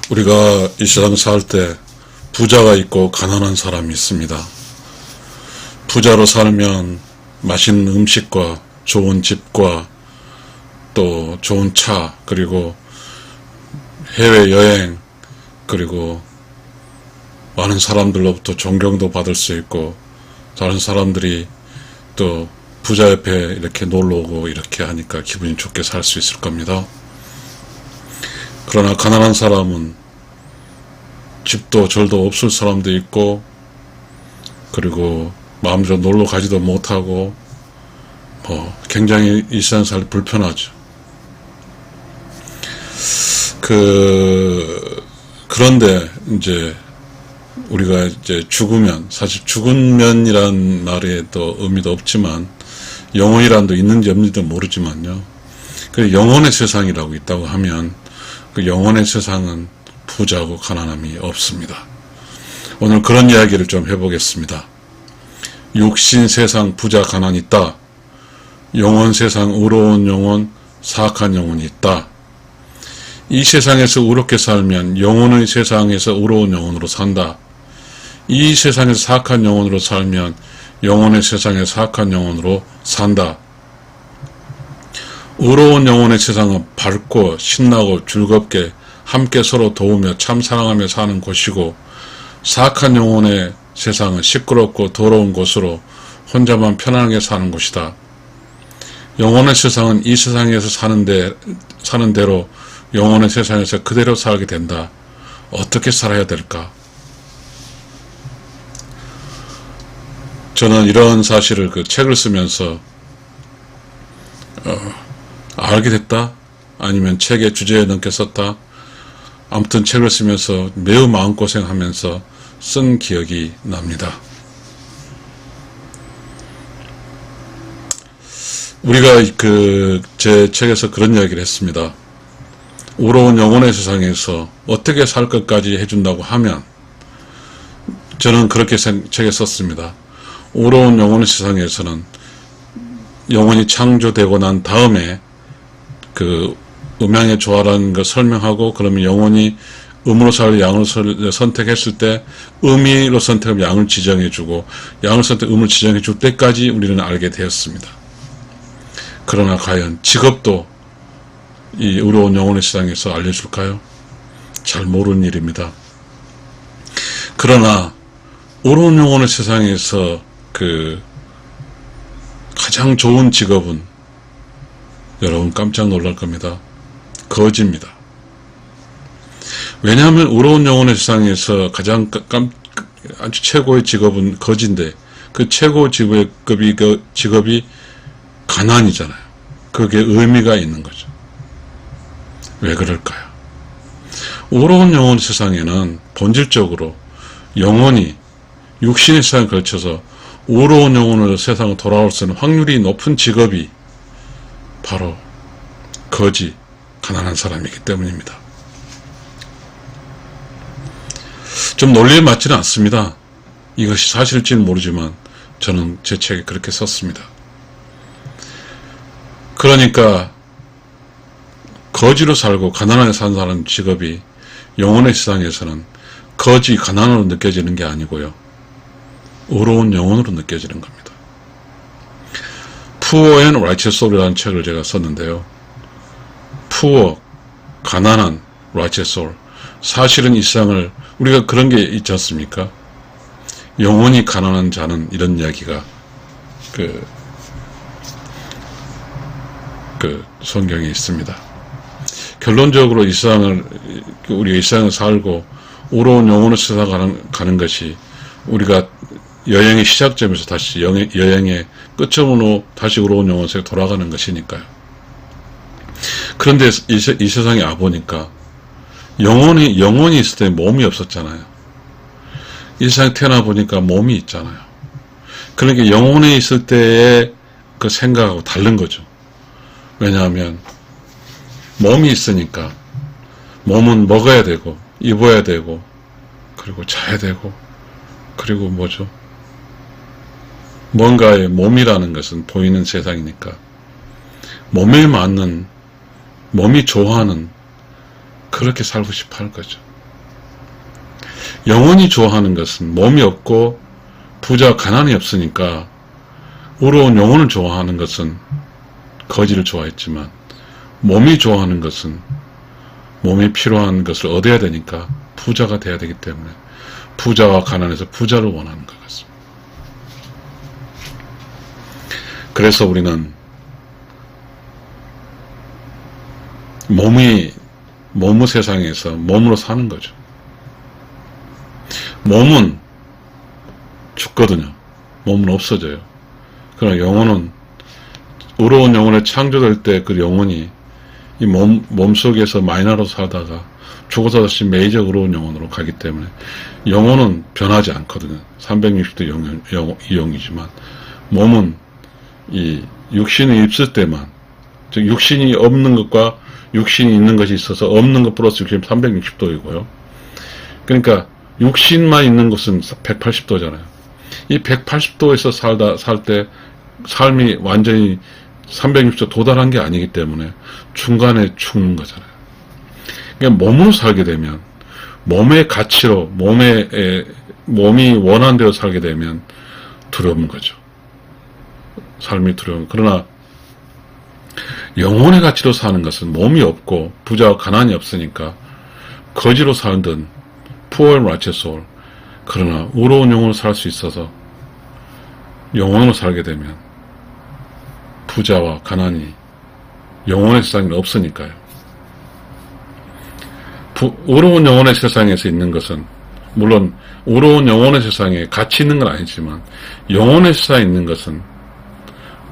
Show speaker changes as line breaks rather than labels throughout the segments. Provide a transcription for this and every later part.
우리가 이 세상 살 때 부자가 있고 가난한 사람이 있습니다. 부자로 살면 맛있는 음식과 좋은 집과 또 좋은 차, 그리고 해외여행, 그리고 많은 사람들로부터 존경도 받을 수 있고, 다른 사람들이 또 부자 옆에 이렇게 놀러 오고 이렇게 하니까 기분이 좋게 살 수 있을 겁니다. 그러나 가난한 사람은 집도 절도 없을 사람도 있고, 그리고 마음대로 놀러 가지도 못하고, 굉장히 일상 살기 불편하죠. 그런데 이제 우리가 이제 죽으면, 사실 죽으면이란 말에 또 의미도 없지만 영혼이란 도 있는지 없는지도 모르지만요, 그 영혼의 세상이라고 있다고 하면 그 영혼의 세상은 부자고 가난함이 없습니다. 오늘 그런 이야기를 좀 해보겠습니다. 육신 세상 부자 가난이 있다. 영혼 세상 의로운 영혼, 사악한 영혼이 있다. 이 세상에서 의롭게 살면 영혼의 세상에서 의로운 영혼으로 산다. 이 세상에서 사악한 영혼으로 살면 영혼의 세상에서 사악한 영혼으로 산다. 의로운 영혼의 세상은 밝고 신나고 즐겁게 함께 서로 도우며 참 사랑하며 사는 곳이고, 사악한 영혼의 세상은 시끄럽고 더러운 곳으로 혼자만 편안하게 사는 곳이다. 영혼의 세상은 이 세상에서 사는 대로 영혼의 세상에서 그대로 살게 된다. 어떻게 살아야 될까? 저는 이런 사실을 책을 쓰면서 알게 됐다? 아니면 책의 주제에 넘게 썼다? 아무튼 책을 쓰면서 매우 마음고생하면서 쓴 기억이 납니다. 우리가 제 책에서 그런 이야기를 했습니다. 의로운 영혼의 세상에서 어떻게 살 것까지 해준다고 하면, 저는 그렇게 책에 썼습니다. 의로운 영혼의 세상에서는 영혼이 창조되고 난 다음에 음양의 조화라는 걸 설명하고, 그러면 영혼이 음으로 살 양을 선택했을 때 음이로 선택하면 양을 지정해주고, 양을 선택 음을 지정해줄 때까지 우리는 알게 되었습니다. 그러나 과연 직업도 이 의로운 영혼의 세상에서 알려줄까요? 잘 모르는 일입니다. 그러나 의로운 영혼의 세상에서 가장 좋은 직업은, 여러분 깜짝 놀랄 겁니다. 거지입니다. 왜냐하면 의로운 영혼의 세상에서 가장 아주 최고의 직업은 거지인데, 그 최고 직업이 가난이잖아요. 그게 의미가 있는 거죠. 왜 그럴까요? 의로운 영혼 세상에는 본질적으로 영혼이 육신의 세상에 걸쳐서 의로운 영혼으로 세상으로 돌아올 수 있는 확률이 높은 직업이 바로 거지, 가난한 사람이기 때문입니다. 좀 논리에 맞지는 않습니다. 이것이 사실일지는 모르지만 저는 제 책에 그렇게 썼습니다. 그러니까 거지로 살고 가난하게 사는 사람 직업이 영혼의 세상에서는 거지, 가난으로 느껴지는 게 아니고요, 의로운 영혼으로 느껴지는 겁니다. Poor and Righteous Soul이라는 책을 제가 썼는데요. Poor, 가난한, Righteous Soul. 사실은 이 세상을, 우리가 그런 게 있지 않습니까? 영혼이 가난한 자는, 이런 이야기가 성경에 있습니다. 결론적으로 우리가 이 세상을 살고 의로운 영혼의 세상 가는 것이 우리가 여행의 시작점에서 다시 여행의 끝점으로 다시 의로운 영혼의 세상에 돌아가는 것이니까요. 그런데 이 세상에 와보니까 영혼이 있을 때 몸이 없었잖아요. 이 세상에 태어나 보니까 몸이 있잖아요. 그러니까 영혼에 있을 때의 그 생각하고 다른 거죠. 왜냐하면 몸이 있으니까 몸은 먹어야 되고 입어야 되고 그리고 자야 되고, 그리고 뭐죠? 뭔가의 몸이라는 것은 보이는 세상이니까 몸에 맞는, 몸이 좋아하는, 그렇게 살고 싶어 할 거죠. 영혼이 좋아하는 것은 몸이 없고 부자 가난이 없으니까 의로운 영혼을 좋아하는 것은 거지를 좋아했지만 몸이 좋아하는 것은 몸이 필요한 것을 얻어야 되니까 부자가 돼야 되기 때문에 부자와 가난해서 부자를 원하는 것 같습니다. 그래서 우리는 몸의 세상에서 몸으로 사는 거죠. 몸은 죽거든요. 몸은 없어져요. 그러나 영혼은 의로운 영혼에 창조될 때 그 영혼이 이 몸속에서 마이너로 살다가 죽어서 다시 메이저 의로운 영혼으로 가기 때문에 영혼은 변하지 않거든요. 360도 이용이지만 몸은 이 육신이 있을 때만, 즉 육신이 없는 것과 육신이 있는 것이 있어서 없는 것 플러스 육신 360도이고요. 그러니까 육신만 있는 것은 180도잖아요. 이 180도에서 살 때 삶이 완전히 360도 도달한 게 아니기 때문에 중간에 죽는 거잖아요. 그러니까 몸으로 살게 되면 몸의 가치로 몸이 원하는 대로 살게 되면 두려운 거죠. 삶이 두려운. 그러나 영혼의 가치로 사는 것은 몸이 없고 부자와 가난이 없으니까 거지로 살든 poor and righteous soul, 그러나 의로운 영혼으로 살 수 있어서 영혼으로 살게 되면 부자와 가난이 영혼의 세상에 없으니까요. 의로운 영혼의 세상에서 있는 것은 물론 의로운 영혼의 세상에 가치 있는 건 아니지만 영혼의 세상에 있는 것은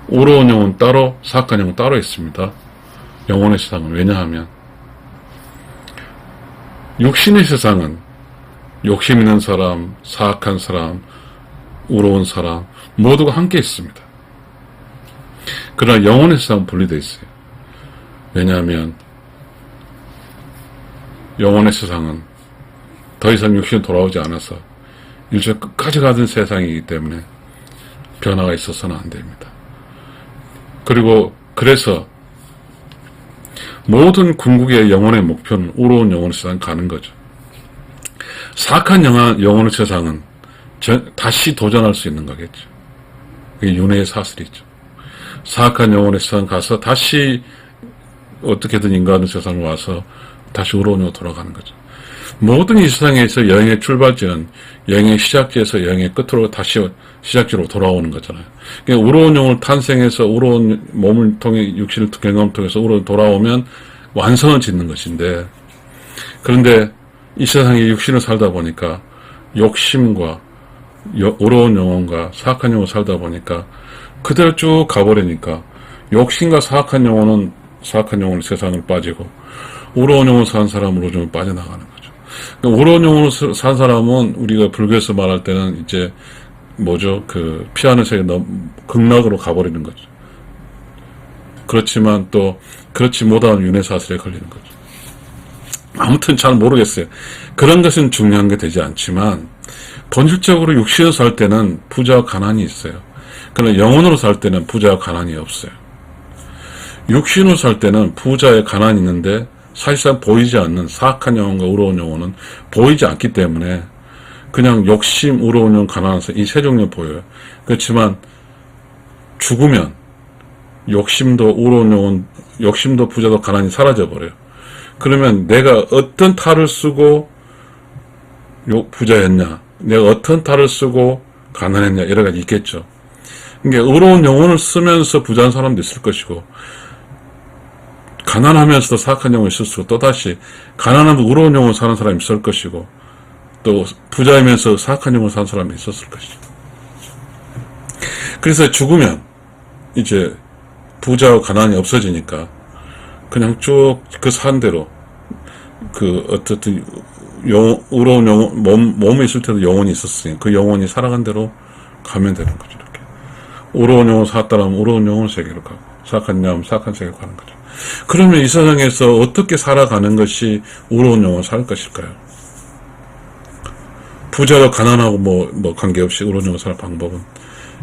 의로운 영혼 따로 사악한 영혼 따로 있습니다. 영혼의 세상은. 왜냐하면 육신의 세상은 욕심 있는 사람, 사악한 사람, 의로운 사람 모두가 함께 있습니다. 그러나 영혼의 세상은 분리되어 있어요. 왜냐하면 영혼의 세상은 더 이상 육신이 돌아오지 않아서 일주일 끝까지 가던 세상이기 때문에 변화가 있어서는 안 됩니다. 그래서 모든 궁극의 영혼의 목표는 의로운 영혼의 세상 가는 거죠. 사악한 영혼의 세상은 다시 도전할 수 있는 거겠죠. 그게 윤회의 사슬이죠. 사악한 영혼의 세상 가서 다시 어떻게든 인간의 세상에 와서 다시 의로운 영혼으로 돌아가는 거죠. 모든 이 세상에서 여행의 출발지는 여행의 시작지에서 여행의 끝으로 다시 시작지로 돌아오는 거잖아요. 그러니까 의로운 영혼을 탄생해서 의로운 몸을 통해 육신을 경험을 통해서 의로운 돌아오면 완성을 짓는 것인데, 그런데 이 세상에 육신을 살다 보니까 욕심과 의로운 영혼과 사악한 영혼을 살다 보니까 그대로 쭉 가버리니까 욕심과 사악한 영혼은 사악한 영혼의 세상을 빠지고 의로운 영혼을 사는 사람은 의로운 영혼을 빠져나가는 거죠. 그러니까 의로운 영혼을 산 사람은 우리가 불교에서 말할 때는 이제 피하는 세계 극락으로 가버리는 거죠. 그렇지만 또 그렇지 못한 윤회사슬에 걸리는 거죠. 아무튼 잘 모르겠어요. 그런 것은 중요한 게 되지 않지만 본질적으로 육신으로 살 때는 부자와 가난이 있어요. 그러나 영혼으로 살 때는 부자와 가난이 없어요. 육신으로 살 때는 부자의 가난이 있는데 사실상 보이지 않는 사악한 영혼과 의로운 영혼은 보이지 않기 때문에 그냥 욕심, 의로운 영혼, 가난한 이 세 종류 보여요. 그렇지만 죽으면 욕심도 의로운 영혼, 욕심도 부자도 가난이 사라져버려요. 그러면 내가 어떤 탈을 쓰고 부자였냐, 내가 어떤 탈을 쓰고 가난했냐, 여러 가지 있겠죠. 그러니까 의로운 영혼을 쓰면서 부자한 사람도 있을 것이고, 가난하면서도 사악한 영혼이 있을수록 또다시 가난하면 의로운 영혼을 사는 사람이 있을 것이고, 또 부자이면서 사악한 영혼을 사는 사람이 있었을 것이죠. 그래서 죽으면 이제 부자와 가난이 없어지니까 그냥 쭉 그 산대로 어떻든 의로운 영혼, 몸에 있을 때도 영혼이 있었으니 그 영혼이 살아간 대로 가면 되는 거죠. 이렇게 의로운 영혼 살았다면 의로운 영혼 세계로 가고, 사악한 영혼 사악한 세계로 가는 거죠. 그러면 이 세상에서 어떻게 살아가는 것이 의로운 영혼을 살 것일까요? 부자와 가난하고 관계없이 의로운 영혼을 살 방법은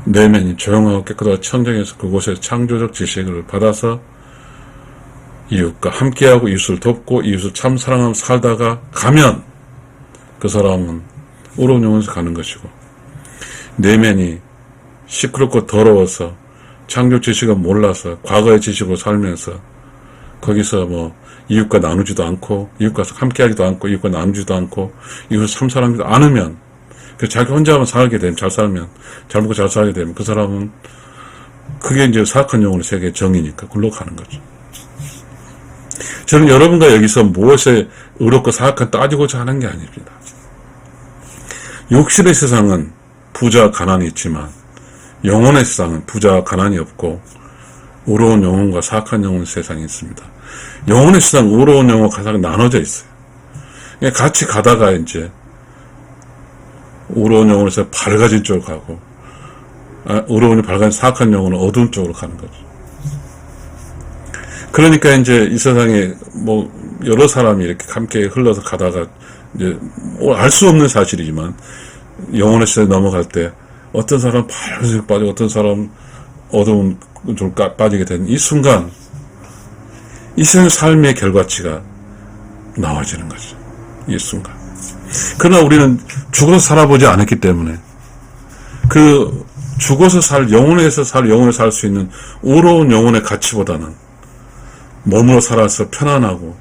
내면이 조용하고 깨끗하고 청정해서 그곳에서 창조적 지식을 받아서 이웃과 함께하고 이웃을 돕고 이웃을 참 사랑하며 살다가 가면 그 사람은 의로운 영혼에서 가는 것이고, 내면이 시끄럽고 더러워서 창조 지식을 몰라서 과거의 지식으로 살면서 거기서 뭐 이웃과 나누지도 않고 이웃과 함께하지도 않고 이웃과 나누지도 않고 이웃을 참사랑하지도 않으면, 그 자기 혼자만 살게 되면, 잘 살면, 잘 먹고 잘 살게 되면 그 사람은 그게 이제 사악한 영혼의 세계의 정이니까 굴러 가는 거죠. 저는 여러분과 여기서 무엇에 의롭고 사악한 따지고자 하는 게 아닙니다. 육신의 세상은 부자와 가난이 있지만 영혼의 세상은 부자와 가난이 없고 의로운 영혼과 사악한 영혼의 세상이 있습니다. 영혼의 세상, 의로운 영혼과 가장 나눠져 있어요. 같이 가다가 이제 의로운 영혼에서 밝아진 쪽으로 가고, 의로운이 밝아진 사악한 영혼은 어두운 쪽으로 가는 거죠. 그러니까 이제 이 세상에 뭐 여러 사람이 이렇게 함께 흘러서 가다가 이제 알 수 없는 사실이지만 영혼의 세상에 넘어갈 때 어떤 사람은 파란색 빠지고 어떤 사람은 어두운 쪽으로 빠지게 되는 이 순간, 이 세상 삶의 결과치가 나와지는 거죠. 이 순간. 그러나 우리는 죽어서 살아보지 않았기 때문에 그 죽어서 영혼에서 살 수 있는 의로운 영혼의 가치보다는 몸으로 살아서 편안하고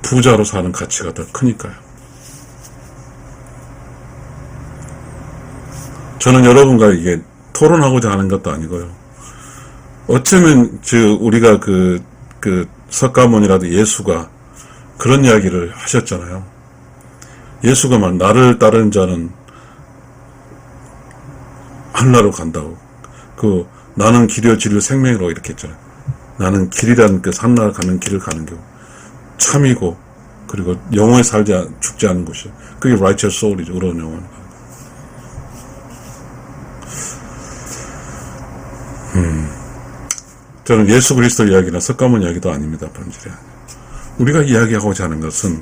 부자로 사는 가치가 더 크니까요. 저는 여러분과 이게 토론하고자 하는 것도 아니고요. 어쩌면 우리가 석가모니라도 예수가 그런 이야기를 하셨잖아요. 예수가 말, 나를 따르는 자는 하늘나라로 간다고. 나는 길이요 진리요 생명이라고 이렇게 했잖아요. 나는 길이라는 하늘나라 가는 길을 가는 게 참이고, 그리고 영원히 죽지 않은 곳이에요. 그게 righteous soul이죠. 의로운 영혼. 저는 예수 그리스도 이야기나 석가모니 이야기도 아닙니다. 본질이. 우리가 이야기하고자 하는 것은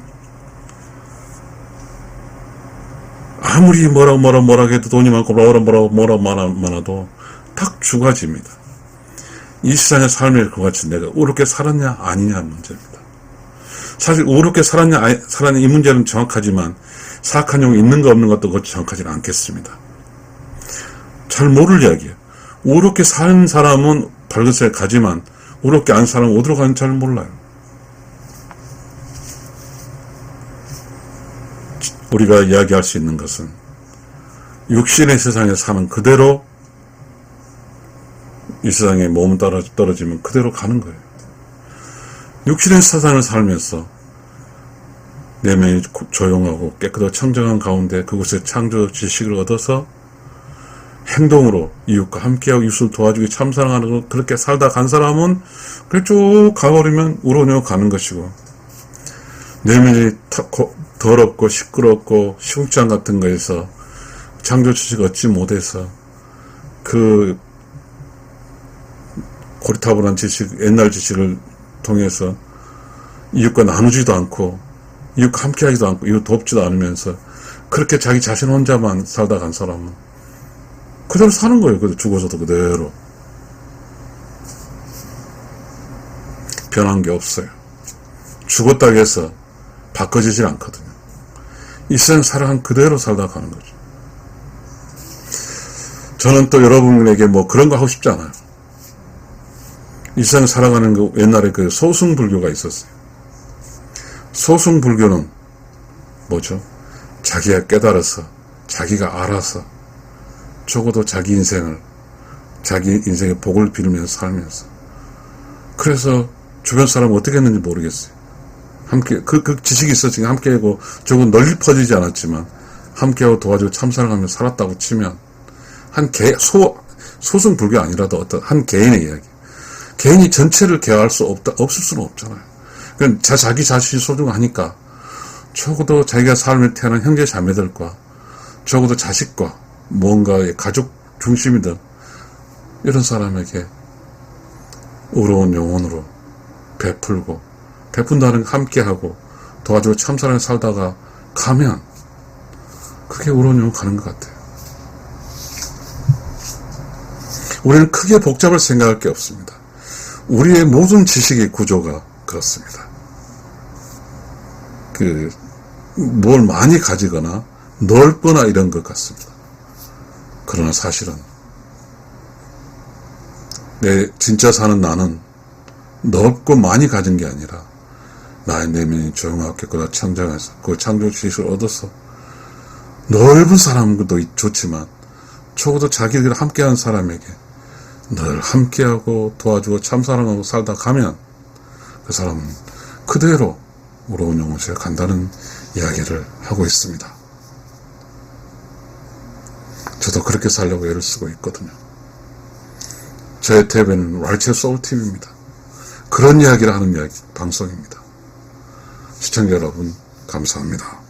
아무리 뭐라 해도 돈이 많고 뭐라 많아도 딱 두 가지입니다. 이 세상의 삶의 그 가치, 내가 의롭게 살았냐 아니냐 문제입니다. 사실 의롭게 살았냐 이 문제는 정확하지만 사악한 영이 있는 거 없는 것도 그것도 정확하지는 않겠습니다. 잘 모를 이야기예요. 의롭게 사는 사람은 밝은 세상에 가지만 의롭게 안 사는 사람은 어디로 가는지 잘 몰라요. 우리가 이야기할 수 있는 것은 육신의 세상에 사는 그대로 이 세상에 몸은 떨어지면 그대로 가는 거예요. 육신의 세상을 살면서 내면이 조용하고 깨끗하고 청정한 가운데 그곳에 창조 지식을 얻어서 행동으로 이웃과 함께하고 이웃을 도와주기 참사랑하는, 그렇게 살다 간 사람은 그냥 쭉 가버리면 의로운 영혼 가는 것이고, 내면이 더럽고 시끄럽고 시국장 같은 거에서 창조 지식을 얻지 못해서 고리타분한 지식, 옛날 지식을 통해서 이웃과 나누지도 않고 이웃과 함께하지도 않고 이웃 돕지도 않으면서 그렇게 자기 자신 혼자만 살다 간 사람은 그대로 사는 거예요. 죽어서도 그대로. 변한 게 없어요. 죽었다고 해서 바꿔지질 않거든요. 이 세상 살아간 그대로 살다 가는 거죠. 저는 또 여러분에게 뭐 그런 거 하고 싶지 않아요. 이 세상 살아가는 옛날에 소승불교가 있었어요. 소승불교는 뭐죠? 자기가 깨달아서, 자기가 알아서, 적어도 자기 인생의 복을 빌면서 살면서. 그래서 주변 사람은 어떻게 했는지 모르겠어요. 함께, 지식이 있었으니까 함께하고, 조금 널리 퍼지지 않았지만, 함께하고 도와주고 참사랑하며 살았다고 치면, 소승불교 아니라도 한 개인의 이야기. 개인이 전체를 개화할 없을 수는 없잖아요. 그러니까 자기 자신이 소중하니까, 적어도 자기가 삶을 태어난 형제 자매들과, 적어도 자식과, 뭔가의 가족 중심이든, 이런 사람에게 의로운 영혼으로 베풀고, 베푼다는 함께하고, 도와주고 참사랑에 살다가 가면, 그게 의로운 영혼 가는 것 같아요. 우리는 크게 복잡할 생각할 게 없습니다. 우리의 모든 지식의 구조가 그렇습니다. 뭘 많이 가지거나 넓거나 이런 것 같습니다. 그러나 사실은 내 진짜 사는 나는 넓고 많이 가진 게 아니라 나의 내면이 조용하겠구나 창작해서 그 창조 지식을 얻어서 넓은 사람도 좋지만 적어도 자기를 함께한 사람에게 늘 함께하고 도와주고 참사랑하고 살다 가면 그 사람은 그대로 우러운 영혼실에 간다는 이야기를 하고 있습니다. 저도 그렇게 살려고 애를 쓰고 있거든요. 저의 탭에는 왈체 소울팀입니다. 그런 이야기를 하는 방송입니다. 시청자 여러분 감사합니다.